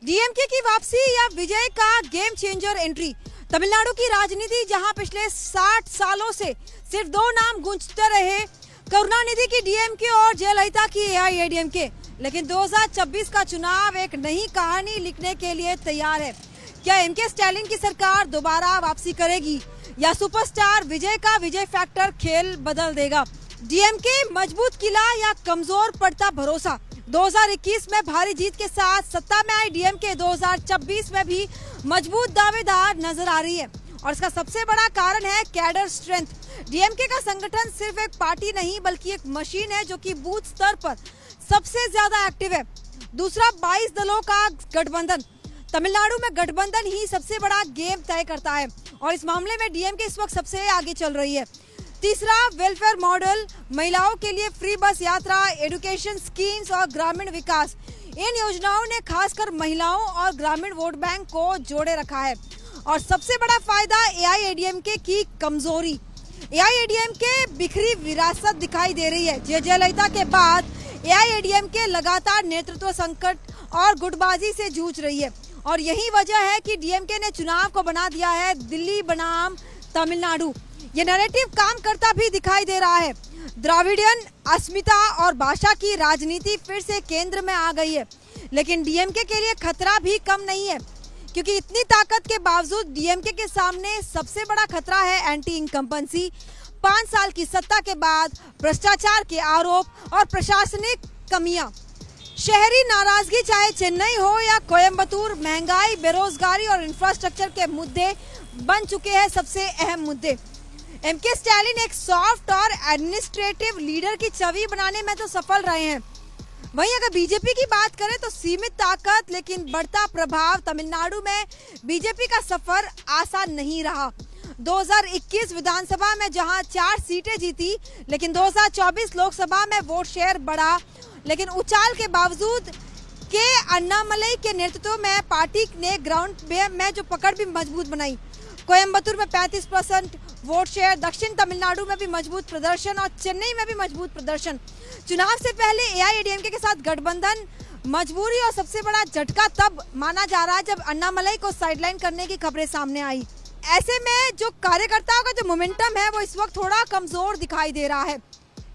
DMK की वापसी या विजय का गेम चेंजर एंट्री। तमिलनाडु की राजनीति जहां पिछले 60 सालों से सिर्फ दो नाम गूंजते रहे, करुणानिधि की डीएमके और जयललिता की एआईएडीएमके, लेकिन 2026 का चुनाव एक नई कहानी लिखने के लिए तैयार है। क्या एमके स्टालिन की सरकार दोबारा वापसी करेगी या सुपरस्टार विजय का विजय फैक्टर खेल बदल देगा? डीएमके मजबूत किला या कमजोर पड़ता भरोसा? 2021 में भारी जीत के साथ सत्ता में आई डीएमके 2026 में भी मजबूत दावेदार नजर आ रही है और इसका सबसे बड़ा कारण है कैडर स्ट्रेंथ। डीएमके का संगठन सिर्फ एक पार्टी नहीं बल्कि एक मशीन है जो कि बूथ स्तर पर सबसे ज्यादा एक्टिव है। दूसरा, 22 दलों का गठबंधन। तमिलनाडु में गठबंधन ही सबसे बड़ा गेम तय करता है और इस मामले में डीएमके इस वक्त सबसे आगे चल रही है। तीसरा, वेलफेयर मॉडल, महिलाओं के लिए फ्री बस यात्रा, एजुकेशन स्कीम्स और ग्रामीण विकास। इन योजनाओं ने खासकर महिलाओं और ग्रामीण वोट बैंक को जोड़े रखा है। और सबसे बड़ा फायदा एआईएडीएमके की कमजोरी। एआईएडीएमके बिखरी विरासत दिखाई दे रही है। जयललिता के बाद एआईएडीएमके लगातार नेतृत्व संकट और गुटबाजी से जूझ रही है और यही वजह है कि डीएमके ने चुनाव को बना दिया है दिल्ली बनाम तमिलनाडु। ये नैरेटिव काम करता भी दिखाई दे रहा है। द्राविडियन अस्मिता और भाषा की राजनीति फिर से केंद्र में आ गई है, लेकिन डीएमके के लिए खतरा भी कम नहीं है, क्योंकि इतनी ताकत के बावजूद डीएमके के सामने सबसे बड़ा खतरा है एंटी इनकम्बेंसी। 5 साल की सत्ता के बाद भ्रष्टाचार के आरोप और प्रशासनिक कमियां, शहरी नाराजगी, चाहे चेन्नई हो या कोयम्बतूर, महंगाई, बेरोजगारी और इंफ्रास्ट्रक्चर के मुद्दे बन चुके हैं सबसे अहम मुद्दे। एमके स्टालिन एक सॉफ्ट और एडमिनिस्ट्रेटिव लीडर की छवि बनाने में तो सफल रहे हैं। वहीं अगर बीजेपी की बात करें तो सीमित ताकत लेकिन बढ़ता प्रभाव। तमिलनाडु में बीजेपी का सफर आसान नहीं रहा। 2021 विधानसभा में जहां 4 सीटें जीती, लेकिन 2024 लोकसभा में वोट शेयर बढ़ा, लेकिन उछाल के बावजूद के अन्नामलई के नेतृत्व में पार्टी ने ग्राउंड में जो पकड़ भी मजबूत बनाई। कोयम्बतूर में 35% वोट शेयर, दक्षिण तमिलनाडु में भी मजबूत प्रदर्शन और चेन्नई में भी मजबूत प्रदर्शन। चुनाव से पहले एआईएडीएमके के साथ गठबंधन मजबूरी और सबसे बड़ा झटका तब माना जा रहा है जब अन्नामलई को साइडलाइन करने की खबरें सामने आई। ऐसे में जो कार्यकर्ताओं का जो मोमेंटम है वो इस वक्त थोड़ा कमजोर दिखाई दे रहा है।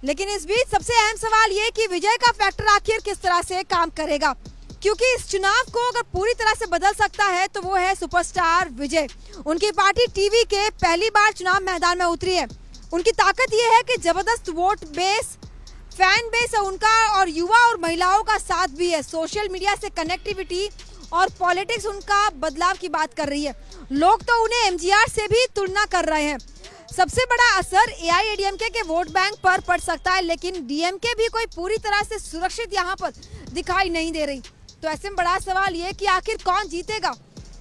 लेकिन इस बीच सबसे अहम सवाल ये कि विजय का फैक्टर आखिर किस तरह से काम करेगा, क्योंकि इस चुनाव को अगर पूरी तरह से बदल सकता है तो वो है सुपरस्टार विजय। उनकी पार्टी टीवी के पहली बार चुनाव मैदान में उतरी है। उनकी ताकत ये है कि जबरदस्त वोट बेस, फैन बेस है उनका और युवा और महिलाओं का साथ भी है। सोशल मीडिया से कनेक्टिविटी और पॉलिटिक्स उनका बदलाव की बात कर रही है। लोग तो उन्हें एमजीआर से भी तुलना कर रहे हैं। सबसे बड़ा असर एआईएडीएमके के वोट बैंक पर पड़ सकता है, लेकिन डीएमके भी कोई पूरी तरह से सुरक्षित यहाँ पर दिखाई नहीं दे रही। तो ऐसे में बड़ा सवाल ये कि आखिर कौन जीतेगा?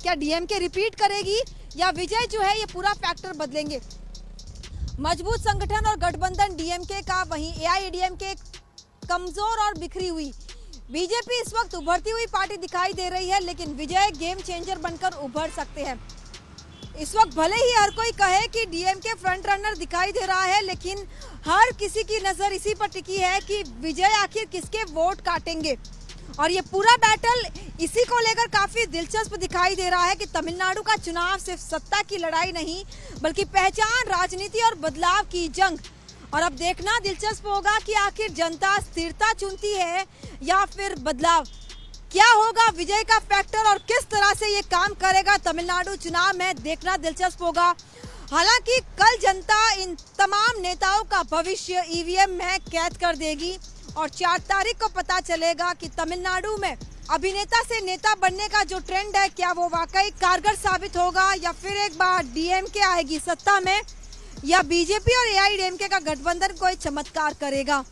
क्या डीएमके रिपीट करेगी या विजय जो है ये पूरा फैक्टर बदलेंगे? मजबूत संगठन और गठबंधन डीएमके का, वहीं एआईएडीएमके कमजोर और बिखरी हुई। बीजेपी इस वक्त उभरती हुई पार्टी दिखाई दे रही है, लेकिन विजय गेम चेंजर बनकर उभर सकते हैं। इस वक्त भले ही हर कोई कहे कि डीएमके फ्रंट रनर दिखाई दे रहा है, लेकिन हर किसी की नजर इसी पर टिकी है कि विजय आखिर किसके वोट काटेंगे। और ये पूरा बैटल इसी को लेकर काफी दिलचस्प दिखाई दे रहा है कि तमिलनाडु का चुनाव सिर्फ सत्ता की लड़ाई नहीं बल्कि पहचान, राजनीति और बदलाव की जंग। और अब देखना दिलचस्प होगा कि आखिर जनता स्थिरता चुनती है या फिर बदलाव। क्या होगा विजय का फैक्टर और किस तरह से ये काम करेगा तमिलनाडु चुनाव में, देखना दिलचस्प होगा। हालांकि कल जनता इन तमाम नेताओं का भविष्य ईवीएम में कैद कर देगी और 4 तारीख को पता चलेगा कि तमिलनाडु में अभिनेता से नेता बनने का जो ट्रेंड है, क्या वो वाकई कारगर साबित होगा या फिर एक बार डीएमके आएगी सत्ता में या बीजेपी और एआईएडीएमके का गठबंधन कोई चमत्कार करेगा।